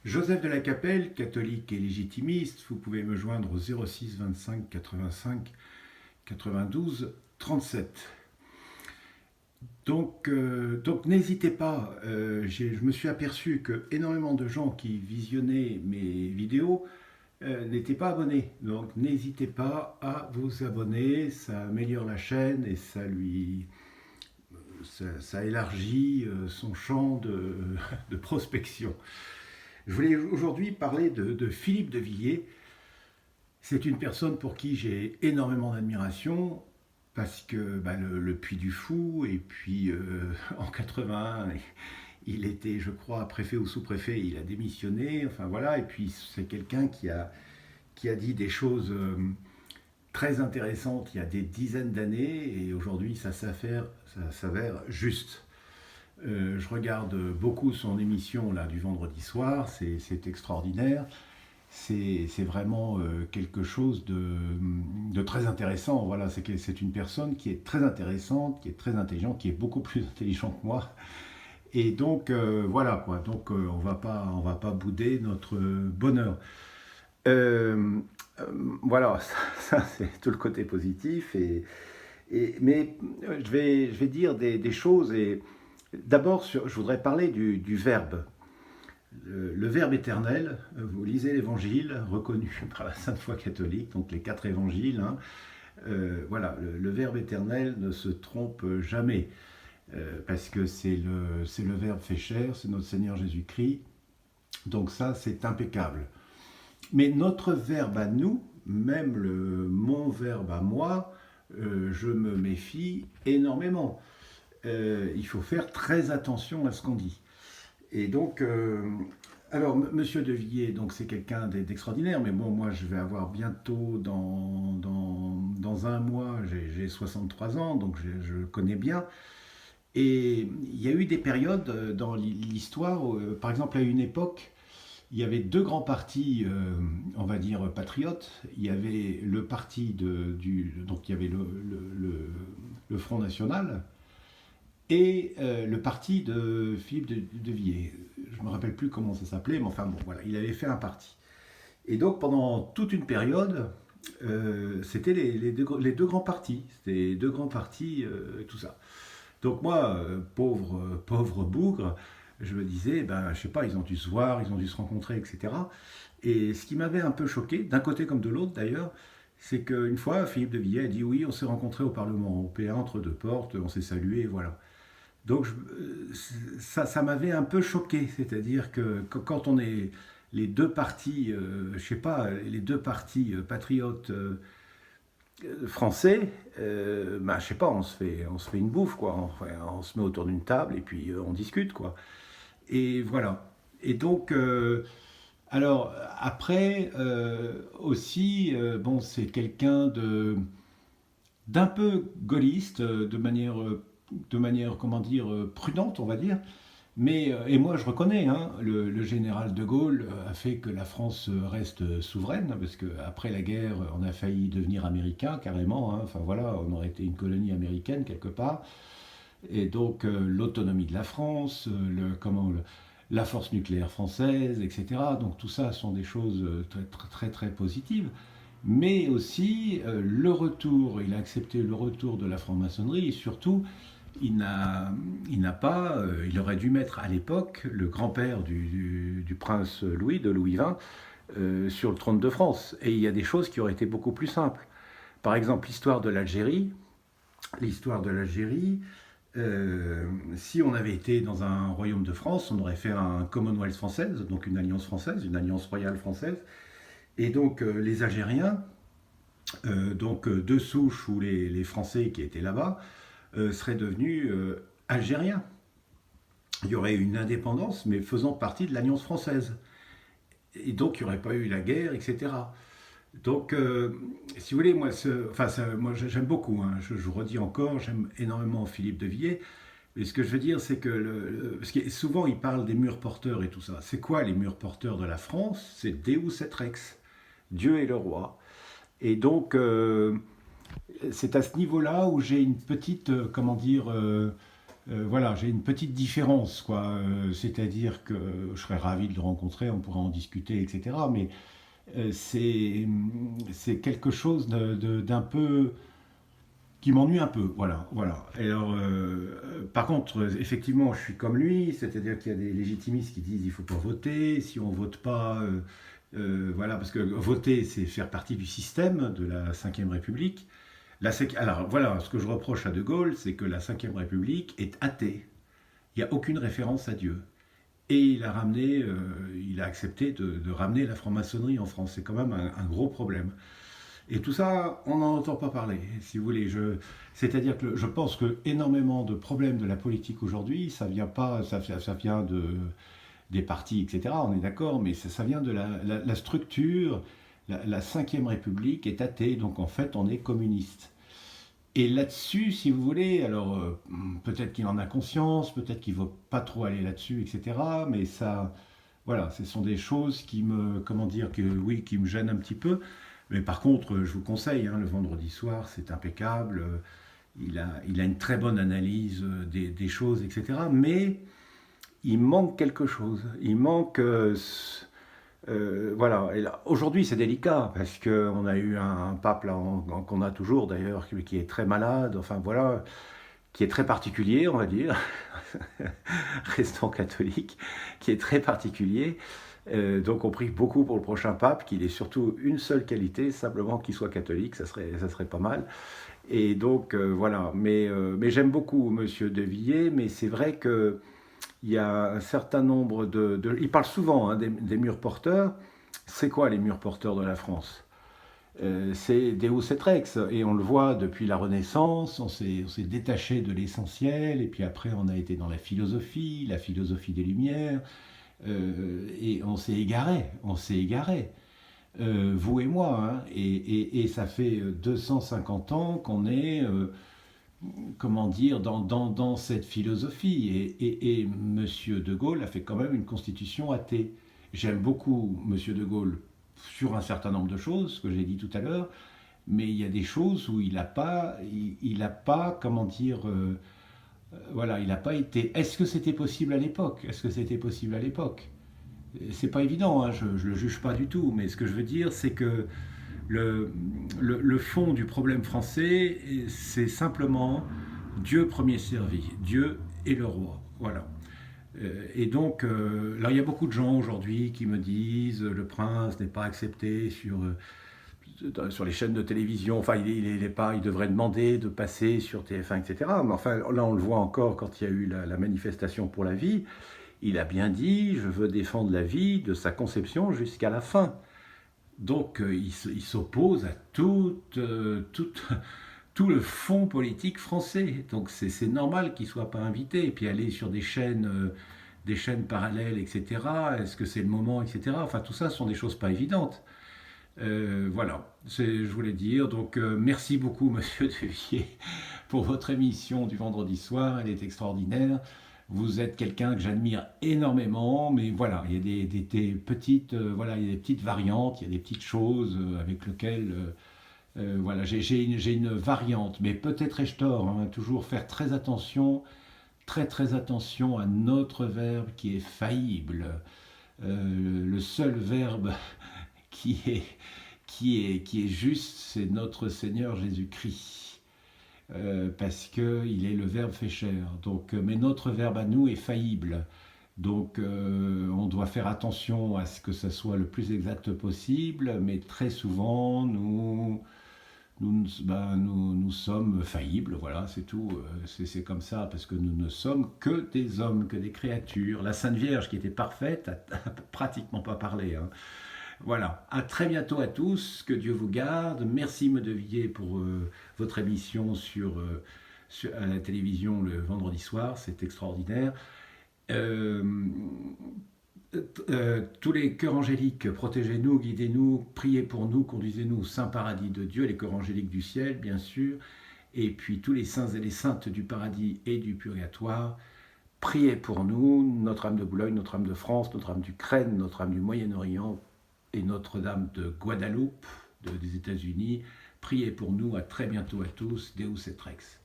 Joseph de la Capelle, catholique et légitimiste, vous pouvez me joindre au 06 25 85 92 37. Donc n'hésitez pas, je me suis aperçu que énormément de gens qui visionnaient mes vidéos n'étaient pas abonnés. Donc n'hésitez pas à vous abonner, ça améliore la chaîne et ça élargit son champ de prospection. Je voulais aujourd'hui parler de Philippe de Villiers. C'est une personne pour qui j'ai énormément d'admiration parce que le Puy du Fou, et puis en 81, il était, je crois, préfet ou sous-préfet, il a démissionné, enfin voilà, et puis c'est quelqu'un qui a dit des choses très intéressantes il y a des dizaines d'années, et aujourd'hui ça s'avère juste. Je regarde beaucoup son émission là, du vendredi soir, c'est extraordinaire. C'est vraiment quelque chose de très intéressant. Voilà, c'est une personne qui est très intéressante, qui est très intelligente, qui est beaucoup plus intelligente que moi. Et donc voilà quoi. Donc on va pas bouder notre bonheur. Euh, euh, voilà, ça, c'est tout le côté positif. Mais je vais dire des choses. Et d'abord, je voudrais parler du verbe. Le Verbe éternel, vous lisez l'Évangile, reconnu par la Sainte Foi catholique, donc les 4 évangiles. Hein, voilà, le Verbe éternel ne se trompe jamais, parce que c'est le Verbe fait chair, c'est notre Seigneur Jésus-Christ. Donc ça, c'est impeccable. Mais notre verbe à nous, même mon verbe à moi, je me méfie énormément. Il faut faire très attention à ce qu'on dit. Et donc, alors, Monsieur De Villiers, donc c'est quelqu'un d'extraordinaire, mais bon, moi, je vais avoir bientôt, dans un mois, j'ai 63 ans, donc je connais bien. Et il y a eu des périodes dans l'histoire, par exemple, à une époque, il y avait deux grands partis, on va dire, patriotes. Il y avait le parti donc il y avait le Front National, et le parti de Philippe de Villiers. Je ne me rappelle plus comment ça s'appelait, mais enfin bon, voilà, il avait fait un parti. Et donc pendant toute une période, c'était les deux grands partis. C'était les deux grands partis, tout ça. Donc moi, pauvre bougre, je me disais, ben, je sais pas, ils ont dû se voir, ils ont dû se rencontrer, etc. Et ce qui m'avait un peu choqué, d'un côté comme de l'autre d'ailleurs, c'est qu'une fois, Philippe de Villiers a dit oui, on s'est rencontrés au Parlement européen entre deux portes, on s'est salués, voilà. Donc ça m'avait un peu choqué, c'est-à-dire que quand on est les deux partis, je sais pas, les deux partis patriotes français, je sais pas, on se fait une bouffe, quoi. On se met autour d'une table et puis on discute, quoi. Et voilà. Et donc, alors après aussi, bon, c'est quelqu'un d'un peu gaulliste, de manière, comment dire, prudente, on va dire. Mais, et moi je reconnais, hein, le général de Gaulle a fait que la France reste souveraine, parce qu'après la guerre, on a failli devenir américain carrément, hein. Enfin voilà, on aurait été une colonie américaine quelque part. Et donc l'autonomie de la France, la force nucléaire française, etc. Donc tout ça sont des choses très très très positives. Mais aussi il a accepté le retour de la franc-maçonnerie, et surtout il n'a pas, il aurait dû mettre à l'époque le grand-père du prince Louis, de Louis XX, sur le trône de France. Et il y a des choses qui auraient été beaucoup plus simples. Par exemple, l'histoire de l'Algérie, si on avait été dans un royaume de France, on aurait fait un Commonwealth française, donc une alliance française, une alliance royale française. Et donc les Algériens, donc de souche, ou les Français qui étaient là-bas, seraient devenus algériens. Il y aurait une indépendance, mais faisant partie de l'Alliance française. Et donc, il n'y aurait pas eu la guerre, etc. Donc, si vous voulez, moi j'aime beaucoup, hein, je vous redis encore, j'aime énormément Philippe de Villiers. Mais ce que je veux dire, c'est que, parce que souvent il parle des murs porteurs et tout ça. C'est quoi les murs porteurs de la France? C'est Deus et Rex, Dieu et le roi. Et donc, c'est à ce niveau-là où j'ai une petite, comment dire, voilà, j'ai une petite différence, quoi. C'est-à-dire que je serais ravi de le rencontrer, on pourra en discuter, etc. Mais c'est quelque chose d'un peu qui m'ennuie un peu, voilà, voilà. Et alors, par contre, effectivement, je suis comme lui, c'est-à-dire qu'il y a des légitimistes qui disent il faut pas voter, si on vote pas, voilà, parce que voter, c'est faire partie du système de la Ve République. Alors voilà, ce que je reproche à De Gaulle, c'est que la Ve République est athée. Il n'y a aucune référence à Dieu. Et il a accepté de ramener la franc-maçonnerie en France. C'est quand même un gros problème. Et tout ça, on n'en entend pas parler, si vous voulez. C'est-à-dire que je pense que énormément de problèmes de la politique aujourd'hui, ça vient pas, ça vient des partis, etc. On est d'accord, mais ça vient de la structure. La Ve République est athée, donc en fait, on est communiste. Et là-dessus, si vous voulez, alors peut-être qu'il en a conscience, peut-être qu'il ne veut pas trop aller là-dessus, etc. Mais ça, voilà, ce sont des choses qui me, comment dire, oui, qui me gênent un petit peu. Mais par contre, je vous conseille, hein, le vendredi soir, c'est impeccable. Il a une très bonne analyse des choses, etc. Mais il manque quelque chose. Il manque, voilà. Aujourd'hui, c'est délicat parce qu'on a eu un pape là, qu'on a toujours d'ailleurs, qui est très malade. Enfin voilà, qui est très particulier, on va dire, restons catholiques, qui est très particulier. Donc on prie beaucoup pour le prochain pape, qu'il ait surtout une seule qualité, simplement qu'il soit catholique, ça serait pas mal. Et donc voilà, mais j'aime beaucoup Monsieur De Villiers, mais c'est vrai que il y a un certain nombre il parle souvent, hein, des murs porteurs. C'est quoi les murs porteurs de la France? C'est Deus et Rex, et on le voit depuis la Renaissance, on s'est détaché de l'essentiel, et puis après on a été dans la philosophie des Lumières, et on s'est égaré, vous et moi, hein, et ça fait 250 ans qu'on est, comment dire, dans cette philosophie, et Monsieur de Gaulle a fait quand même une constitution athée. J'aime beaucoup Monsieur de Gaulle sur un certain nombre de choses, ce que j'ai dit tout à l'heure, mais il y a des choses où il n'a pas, comment dire, voilà, il n'a pas été. Est-ce que c'était possible à l'époque? Est-ce que c'était possible à l'époque? C'est pas évident, hein, je ne le juge pas du tout, mais ce que je veux dire, c'est que le fond du problème français, c'est simplement Dieu premier servi, Dieu et le roi. Voilà. Et donc, là, il y a beaucoup de gens aujourd'hui qui me disent le prince n'est pas accepté sur les chaînes de télévision. Enfin, il devrait demander de passer sur TF1, etc. Mais enfin, là, on le voit encore quand il y a eu la manifestation pour la vie. Il a bien dit, je veux défendre la vie de sa conception jusqu'à la fin. Donc, il s'oppose à tout le fond politique français. Donc, c'est normal qu'il ne soit pas invité. Et puis, aller sur des chaînes parallèles, etc. Est-ce que c'est le moment, etc. Enfin, tout ça, ce sont des choses pas évidentes. Voilà, je voulais dire. Donc, merci beaucoup, Monsieur De Villiers, pour votre émission du vendredi soir. Elle est extraordinaire. Vous êtes quelqu'un que j'admire énormément, mais voilà, il y a des petites, voilà, il y a des petites variantes, il y a des petites choses avec lesquelles, voilà, j'ai une variante, mais peut-être ai-je tort, hein, toujours faire très attention, très attention à notre verbe qui est faillible. Le seul verbe qui est juste, c'est notre Seigneur Jésus-Christ. Parce qu'il est le verbe fait chair. Donc, mais notre verbe à nous est faillible. Donc on doit faire attention à ce que ça soit le plus exact possible, mais très souvent nous sommes faillibles, voilà, c'est tout. C'est comme ça, parce que nous ne sommes que des hommes, que des créatures. La Sainte Vierge, qui était parfaite, a pratiquement pas parlé, hein. Voilà, à très bientôt à tous, que Dieu vous garde. Merci me Villiers pour votre émission à la télévision le vendredi soir, c'est extraordinaire. Euh, tous les chœurs angéliques, protégez-nous, guidez-nous, priez pour nous, conduisez-nous au saint paradis de Dieu, les chœurs angéliques du ciel, bien sûr, et puis tous les saints et les saintes du paradis et du purgatoire, priez pour nous, Notre-Dame de Boulogne, Notre-Dame de France, Notre-Dame d'Ukraine, Notre-Dame du Moyen-Orient et Notre-Dame de Guadeloupe, des États-Unis. Priez pour nous, à très bientôt à tous, Deus et Rex.